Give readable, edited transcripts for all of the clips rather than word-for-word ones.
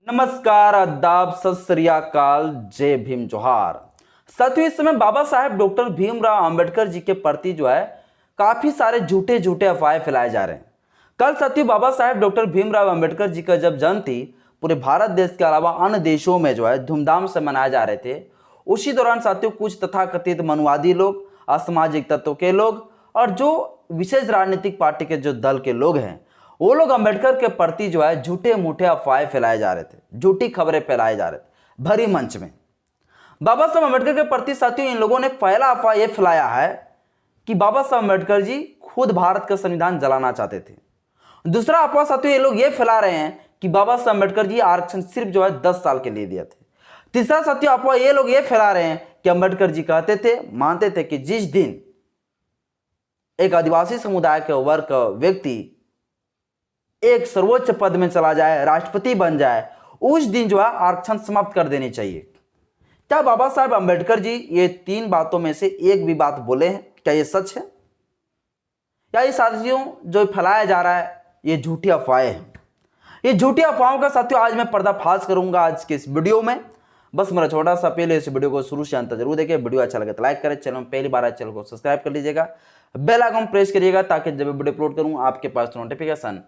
नमस्कार, आदाब, सत श्री अकाल, जय भीम, जोहार। साथियों, इस समय बाबा साहेब डॉक्टर भीमराव अंबेडकर जी के प्रति काफी सारे झूठे झूठे अफवाहें फैलाए जा रहे हैं। कल साथियों बाबा साहेब डॉक्टर भीमराव अंबेडकर जी का जब जन्म थी, पूरे भारत देश के अलावा अन्य देशों में धूमधाम से मनाए जा रहे थे। उसी दौरान साथियों कुछ तथाकथित मनुवादी लोग, असामाजिक तत्वों के लोग और जो विशेष राजनीतिक पार्टी के जो दल के लोग हैं, वो लोग अंबेडकर के प्रति झूठे मूठे अफवाहें फैलाए जा रहे थे, झूठी खबरें फैलाए जा रहे थे भरी मंच में। बाबा साहब अम्बेडकर के प्रति साथियों इन लोगों ने पहला अफवाह यह फैलाया है कि बाबा साहब अम्बेडकर जी खुद भारत का संविधान जलाना चाहते थे। दूसरा अफवाह साथियों ये लोग ये फैला रहे हैं कि बाबा साहब अम्बेडकर जी आरक्षण सिर्फ 10 साल के लिए दिया थे। तीसरा साथियों अफवाह ये लोग ये फैला रहे हैं कि अम्बेडकर जी कहते थे, मानते थे कि जिस दिन एक आदिवासी समुदाय के वर्ग का व्यक्ति एक सर्वोच्च पद में चला जाए, राष्ट्रपति बन जाए, उस दिन आरक्षण समाप्त कर देनी चाहिए। क्या बाबा साहब अंबेडकर जी ये तीन बातों में से एक भी बात बोले हैं? क्या ये सच है? क्या ये साथियों जो फैलाया जा रहा है ये झूठी अफवाहें हैं? ये झूठी अफवाहों का साथियों आज मैं पर्दाफाश करूंगा आज के इस वीडियो में। बस मेरा छोटा सा अपील है, इस वीडियो को शुरू से अंत तक जरूर देखें। वीडियो अच्छा लगे तो लाइक करें, चैनल में पहली बार आए चैनल को सब्सक्राइब कर लीजिएगा, बेल आइकन प्रेस करिएगा ताकि जब वीडियो अपलोड करूं आपके पास नोटिफिकेशन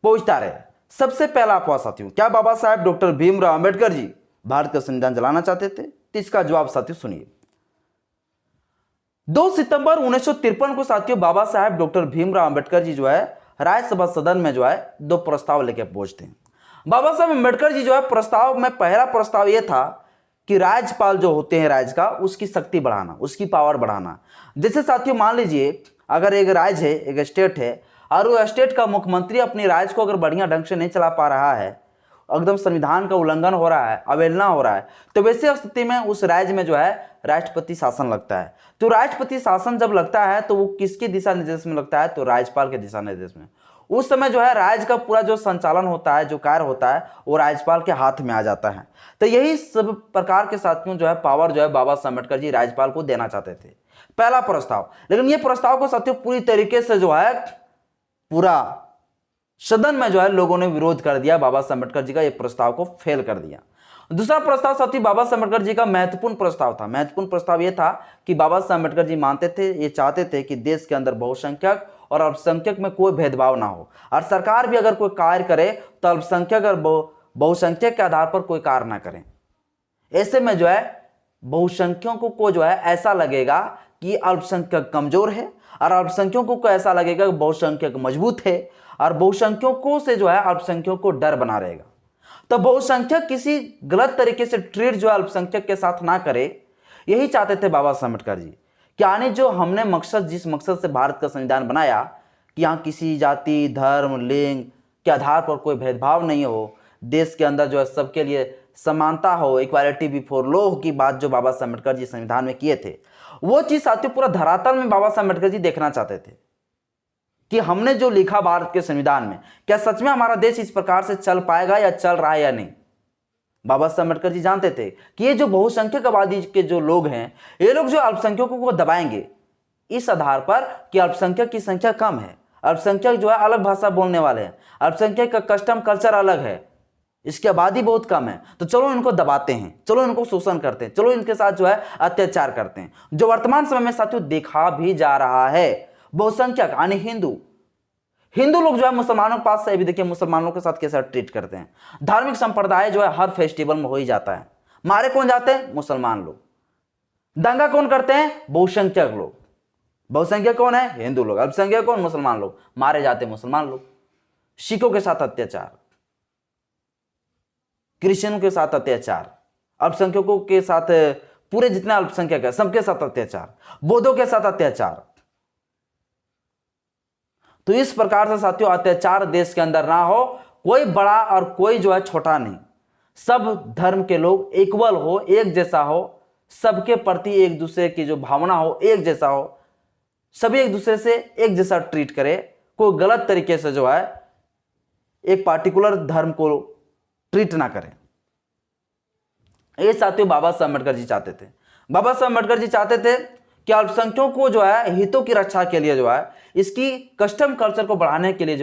पहुंचता रहे। सबसे पहला अफवाह साथियों, क्या बाबा साहब डॉक्टर भीमराव अंबेडकर जी भारत का संविधान जलाना चाहते थे? तो इसका जवाब साथियों सुनिए। 2 सितंबर 1953 को साथियों बाबा साहब डॉक्टर भीमराव अंबेडकर जी राज्यसभा सदन में दो प्रस्ताव लेकर पहुंचते हैं। बाबा साहब अंबेडकर जी प्रस्ताव में पहला प्रस्ताव यह था कि राज्यपाल जो होते हैं राज्य का, उसकी शक्ति बढ़ाना, उसकी पावर बढ़ाना। जैसे साथियों मान लीजिए अगर एक राज्य है, एक स्टेट है, और वो स्टेट का मुख्यमंत्री अपनी राज्य को अगर बढ़िया ढंग से नहीं चला पा रहा है, एकदम संविधान का उल्लंघन हो रहा है, अवहेलना हो रहा है, तो वैसे स्थिति में उस राज्य में राष्ट्रपति शासन लगता है। तो राष्ट्रपति शासन जब लगता है तो वो किसके दिशा निर्देश में लगता है? तो राज्यपाल के दिशा निर्देश में। उस समय राज्य का पूरा जो संचालन होता है, जो कार्य होता है, वो राज्यपाल के हाथ में आ जाता है। तो यही सब प्रकार के साथियों पावर बाबा साहब अम्बेडकर जी राज्यपाल को देना चाहते थे, पहला प्रस्ताव। लेकिन ये प्रस्ताव को साथियों पूरी तरीके से पूरा सदन में लोगों ने विरोध कर दिया, बाबा साहब अम्बेडकर जी का ये प्रस्ताव को फेल कर दिया। दूसरा प्रस्ताव साथियों बाबा साहब अम्बेडकर जी का महत्वपूर्ण प्रस्ताव था। महत्वपूर्ण प्रस्ताव ये था कि बाबा साहब अम्बेडकर जी मानते थे, ये चाहते थे कि देश के अंदर बहुसंख्यक और अल्पसंख्यक में कोई भेदभाव ना हो, और सरकार भी अगर कोई कार्य करे तो अल्पसंख्यक और बहुसंख्यक के आधार पर कोई कार्य ना करें। ऐसे में बहुसंख्यकों को ऐसा लगेगा कि अल्पसंख्यक कमजोर है, और अल्पसंख्यकों को ऐसा लगेगा कि बहुसंख्यक मजबूत है, और बहुसंख्यकों से अल्पसंख्यकों को डर बना रहेगा। तो बहुसंख्यक किसी गलत तरीके से ट्रीट अल्पसंख्यक के साथ ना करे, यही चाहते थे बाबा साहब अम्बेडकर जी। कि आने जो हमने मकसद, जिस मकसद से भारत का संविधान बनाया कि यहाँ किसी जाति, धर्म, लिंग के आधार पर कोई भेदभाव नहीं हो, देश के अंदर सबके लिए समानता हो, इक्वालिटी बिफोर लॉ की बात जो बाबा साहब अम्बेडकर जी संविधान में किए थे, वो चीज साथियों पूरा धरातल में बाबा साहब अम्बेडकर जी देखना चाहते थे कि हमने जो लिखा भारत के संविधान में, क्या सच में हमारा देश इस प्रकार से चल पाएगा या चल रहा है या नहीं। बाबा साहब अम्बेडकर जी जानते थे कि ये जो बहुसंख्यक आबादी के जो लोग हैं, ये लोग अल्पसंख्यकों को दबाएंगे इस आधार पर कि अल्पसंख्यक की संख्या कम है, अल्पसंख्यक अलग भाषा बोलने वाले हैं, अल्पसंख्यक का कस्टम कल्चर अलग है, इसकी आबादी बहुत कम है, तो चलो इनको दबाते हैं, चलो इनको शोषण करते हैं, चलो इनके साथ अत्याचार करते हैं। जो वर्तमान समय में साथियों देखा भी जा रहा है। बहुसंख्यक यानी हिंदू लोग मुसलमानों के पास से अभी देखिए मुसलमानों के साथ कैसा ट्रीट करते हैं। धार्मिक संप्रदाय हर फेस्टिवल में हो ही जाता है। मारे कौन जाते हैं? मुसलमान लोग। दंगा कौन करते हैं? बहुसंख्यक लोग। बहुसंख्यक कौन है? हिंदू लोग। अल्पसंख्यक कौन? मुसलमान लोग। मारे जाते मुसलमान लोग। सिखों के साथ अत्याचार, क्रिश्चियनों के साथ अत्याचार, अल्पसंख्यकों के साथ, पूरे जितने अल्पसंख्यक है सबके साथ अत्याचार, बौद्धों के साथ अत्याचार। तो इस प्रकार से साथियों अत्याचार देश के अंदर ना हो, कोई बड़ा और कोई छोटा नहीं, सब धर्म के लोग इक्वल हो, एक जैसा हो, सबके प्रति एक दूसरे की जो भावना हो एक जैसा हो, सभी एक दूसरे से एक जैसा ट्रीट करे, कोई गलत तरीके से एक पार्टिकुलर धर्म को ट्रीट ना करें। ये साथियों बाबा साहब अम्बेडकर जी चाहते थे। बाबा साहब अम्बेडकर जी चाहते थे कि अल्पसंख्यकों को हितों की रक्षा के लिए इसकी कस्टम कल्चर को बढ़ाने के लिए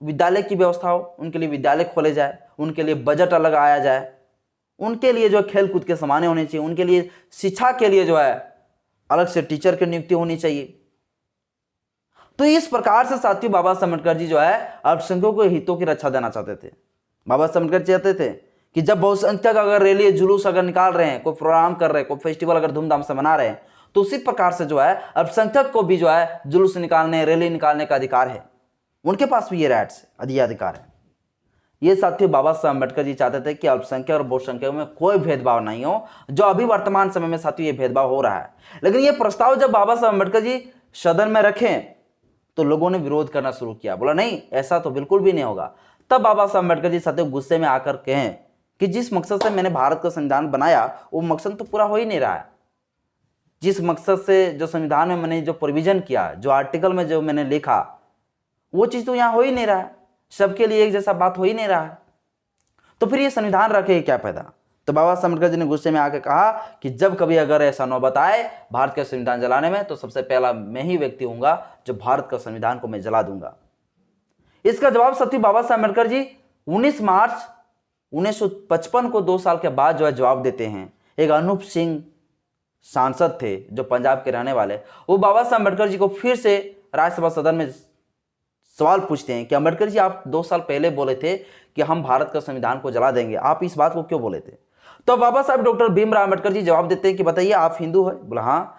विद्यालय की व्यवस्था हो, उनके लिए विद्यालय खोले जाए, उनके लिए बजट अलग आया जाए, उनके लिए जो है खेल कूद के सामान होने चाहिए, उनके लिए शिक्षा के लिए जो है अलग से टीचर की नियुक्ति होनी चाहिए। तो इस प्रकार से साथियों बाबा साहब अम्बेडकर जी जो है अल्पसंख्यकों के हितों की रक्षा देना चाहते थे। बाबा साहब अम्बेडकर चाहते थे कि जब बहुसंख्यक अगर रैली जुलूस अगर निकाल रहे हैं, कोई प्रोग्राम कर रहे हैं, कोई फेस्टिवल अगर धूमधाम से मना रहे हैं, तो उसी प्रकार से जो है अल्पसंख्यक को भी जो है जुलूस निकालने, रैली निकालने का अधिकार है, उनके पास भी ये राइट्स अधिकार है। ये साथियों बाबा साहब अम्बेडकर जी चाहते थे कि अल्पसंख्यक और बहुसंख्यक में कोई भेदभाव नहीं हो, जो अभी वर्तमान समय में साथियों ये भेदभाव हो रहा है। लेकिन ये प्रस्ताव जब बाबा साहब अम्बेडकर जी सदन में रखें तो लोगों ने विरोध करना शुरू किया, बोला नहीं ऐसा तो बिल्कुल भी नहीं होगा। तब बाबा साहब अम्बेडकर जी साथियों गुस्से में आकर कहें कि जिस मकसद से मैंने भारत का संविधान बनाया वो मकसद तो पूरा हो ही नहीं रहा है। जिस मकसद से जो संविधान में मैंने जो प्रोविजन किया, जो आर्टिकल में जो मैंने लिखा, वो चीज तो यहाँ हो ही नहीं रहा है, सबके लिए एक जैसा बात हो ही नहीं रहा है, तो फिर ये संविधान रखे क्या फायदा। तो बाबा साहब अम्बेडकर जी ने गुस्से में आकर कहा कि जब कभी अगर ऐसा नौबत आए भारत का संविधान जलाने में, तो सबसे पहला मैं ही व्यक्ति हूंगा जो भारत का संविधान को मैं जला दूंगा। इसका जवाब साथियों बाबा साहब अम्बेडकर जी 19 मार्च 1955 को 2 साल के बाद जो है जवाब देते हैं। एक अनूप सिंह सांसद थे जो पंजाब के रहने वाले, वो बाबा साहब अम्बेडकर जी को फिर से राज्यसभा सदन में सवाल पूछते हैं कि अम्बेडकर जी आप 2 साल पहले बोले थे कि हम भारत का संविधान को जला देंगे, आप इस बात को क्यों बोले थे। तो बाबा साहब डॉक्टर भीमराव अम्बेडकर जी जवाब देते हैं कि बताइए आप हिंदू है। बोला हाँ।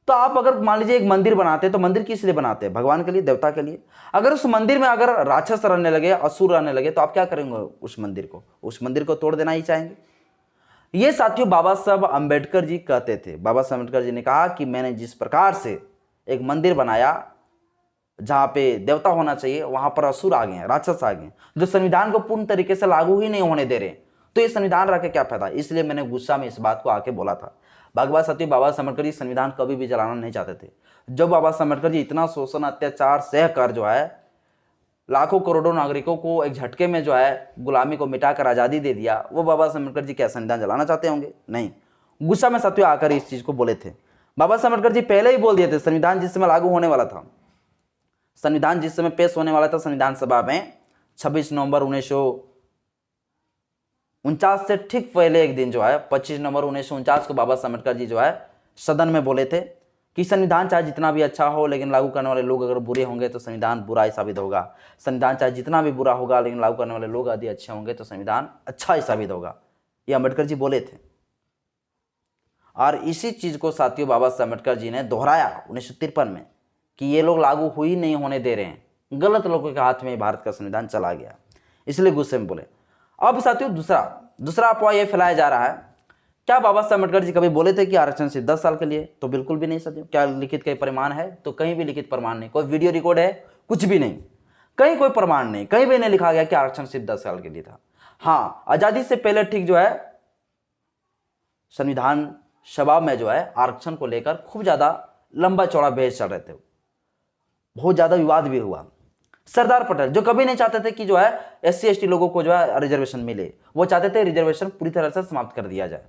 तो आप अगर मान लीजिए एक मंदिर बनाते हैं तो मंदिर किस लिए बनाते हैं, भगवान के लिए, देवता के लिए। अगर उस मंदिर में अगर राक्षस रहने लगे, असुर रहने लगे, तो आप क्या करेंगे, उस मंदिर को तोड़ देना ही चाहेंगे। ये साथियों बाबा साहब अम्बेडकर जी कहते थे। बाबा साहब अम्बेडकर जी ने कहा कि मैंने जिस प्रकार से एक मंदिर बनाया जहां पे देवता होना चाहिए, वहां पर असुर आ गए, राक्षस आ गए, जो संविधान को पूर्ण तरीके से लागू ही नहीं होने दे रहे, तो ये संविधान रख के क्या फायदा। इसलिए मैंने गुस्सा में इस बात को आके बोला था। भगवान साथियों बाबा साहब अम्बेडकर जी संविधान कभी भी जलाना नहीं चाहते थे। जब बाबा साहब अम्बेडकर जी इतना शोषण अत्याचार सह कर जो है लाखों करोड़ों नागरिकों को एक झटके में जो है गुलामी को मिटाकर आज़ादी दे दिया, वो बाबा साहब अम्बेडकर जी क्या संविधान जलाना चाहते होंगे, नहीं। गुस्सा में साथियों आकर इस चीज को बोले थे। बाबा साहब अम्बेडकर जी पहले ही बोल दिए थे, संविधान जिस समय लागू होने वाला था, संविधान जिस समय पेश होने वाला था संविधान सभा में 26 नवंबर 1949 से ठीक पहले एक दिन जो है 25 नवंबर 1949 को बाबा साहब अम्बेडकर जी जो है सदन में बोले थे कि संविधान चाहे जितना भी अच्छा हो लेकिन लागू करने वाले लोग अगर बुरे होंगे तो संविधान बुरा ही साबित होगा। संविधान चाहे जितना भी बुरा होगा लेकिन लागू करने वाले लोग यदि अच्छे होंगे तो संविधान अच्छा ही साबित होगा। ये अम्बेडकर जी बोले थे। और इसी चीज को साथियों बाबा साहब अम्बेडकर जी ने दोहराया 1953 में कि ये लोग लागू ही नहीं होने दे रहे हैं, गलत लोगों के हाथ में भारत का संविधान चला गया, इसलिए गुस्से में बोले। अब साथियों दूसरा अफवाह ये फैलाया जा रहा है, क्या बाबा साहब अम्बेडकर जी कभी बोले थे कि आरक्षण सिर्फ 10 साल के लिए, तो बिल्कुल भी नहीं साथियों। क्या लिखित कहीं प्रमाण है, तो कहीं भी लिखित प्रमाण नहीं, कोई वीडियो रिकॉर्ड है, कुछ भी नहीं, कहीं कोई प्रमाण नहीं, कहीं भी नहीं लिखा गया कि आरक्षण सिर्फ 10 साल के लिए था। हाँ, आजादी से पहले ठीक जो है संविधान सभा में जो है आरक्षण को लेकर खूब ज्यादा लंबा चौड़ा बहस चल रहे थे, बहुत ज्यादा विवाद भी हुआ। सरदार पटेल जो कभी नहीं चाहते थे कि जो है SC ST लोगों को जो है रिजर्वेशन मिले, वो चाहते थे रिजर्वेशन पूरी तरह से समाप्त कर दिया जाए,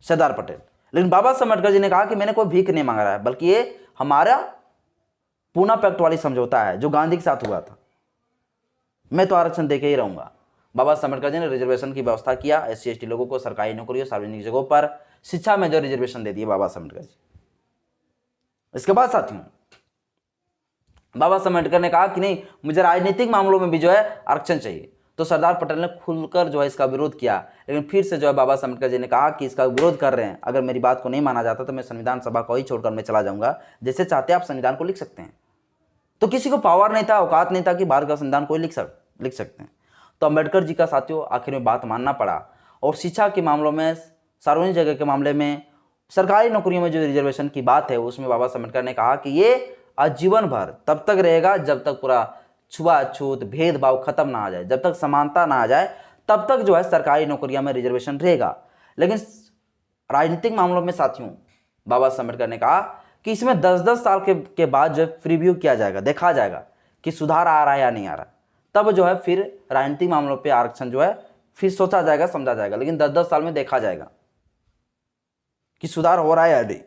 सरदार पटेल। लेकिन बाबा साहब अम्बेडकर जी ने कहा कि मैंने कोई भीख नहीं मांगा रहा है, बल्कि ये हमारा पूना पैक्ट वाली समझौता है जो गांधी के साथ हुआ था, मैं तो आरक्षण देके ही रहूंगा। बाबा साहब अम्बेडकर जी ने रिजर्वेशन की व्यवस्था किया, SC ST लोगों को सरकारी नौकरियों, सार्वजनिक जगहों पर, शिक्षा में जो रिजर्वेशन दे दिए बाबा साहब अम्बेडकर जी। इसके बाद साथियों बाबा साहब अम्बेडकर ने कहा कि नहीं, मुझे राजनीतिक मामलों में भी जो है आरक्षण चाहिए, तो सरदार पटेल ने खुलकर जो है इसका विरोध किया। लेकिन फिर से जो है बाबा साहब अम्बेडकर जी ने कहा कि इसका विरोध कर रहे हैं, अगर मेरी बात को नहीं माना जाता तो मैं संविधान सभा को ही छोड़कर मैं चला जाऊंगा, जैसे चाहते आप संविधान को लिख सकते हैं। तो किसी को पावर नहीं था, औकात नहीं था कि भारत का संविधान कोई लिख सकते हैं। तो अम्बेडकर जी का साथियों आखिर में बात मानना पड़ा, और शिक्षा के मामलों में, सार्वजनिक जगह के मामले में, सरकारी नौकरियों में जो रिजर्वेशन की बात है उसमें बाबा साहब अम्बेडकर ने कहा कि ये आजीवन भर तब तक रहेगा जब तक पूरा छुआछूत भेदभाव खत्म ना आ जाए, जब तक समानता ना आ जाए तब तक जो है सरकारी नौकरियों में रिजर्वेशन रहेगा। लेकिन राजनीतिक मामलों में साथियों बाबा साहब अम्बेडकर ने कहा कि इसमें 10-10 साल के बाद जो प्रीव्यू किया जाएगा, देखा जाएगा कि सुधार आ रहा है या नहीं आ रहा, तब जो है फिर राजनीतिक मामलों पे आरक्षण जो है फिर सोचा जाएगा, समझा जाएगा। लेकिन 10-10 साल में देखा जाएगा कि सुधार हो रहा है या नहीं।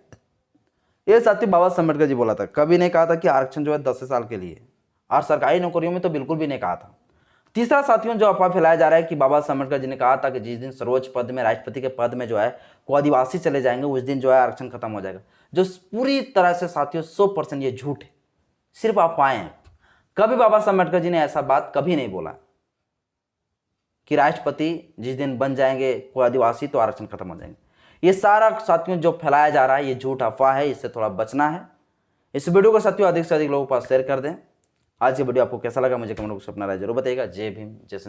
ये साथियों बाबा साहब अम्बेडकर जी बोला था, कभी नहीं कहा था कि आरक्षण जो है 10 साल के लिए, और सरकारी नौकरियों में तो बिल्कुल भी नहीं कहा था। तीसरा साथियों जो अफवाह फैलाया जा रहा है कि बाबा साहब अम्बेडकर जी ने कहा था कि जिस दिन सर्वोच्च पद में, राष्ट्रपति के पद में जो है को आदिवासी चले जाएंगे, उस दिन जो है आरक्षण खत्म हो जाएगा। जो पूरी तरह से साथियों 100% ये झूठ है, सिर्फ अफवाहें हैं। कभी बाबा साहब अम्बेडकर जी ने ऐसा बात कभी नहीं बोला कि राष्ट्रपति जिस दिन बन जाएंगे को आदिवासी तो आरक्षण खत्म हो जाएंगे। ये सारा साथियों जो फैलाया जा रहा है ये झूठ अफवाह है, इससे थोड़ा बचना है। इस वीडियो को साथियों अधिक से अधिक लोगों के पास शेयर कर दें। आज ये वीडियो आपको कैसा लगा मुझे कमेंट बॉक्स में अपना राय जरूर बताइएगा। जय भीम, जय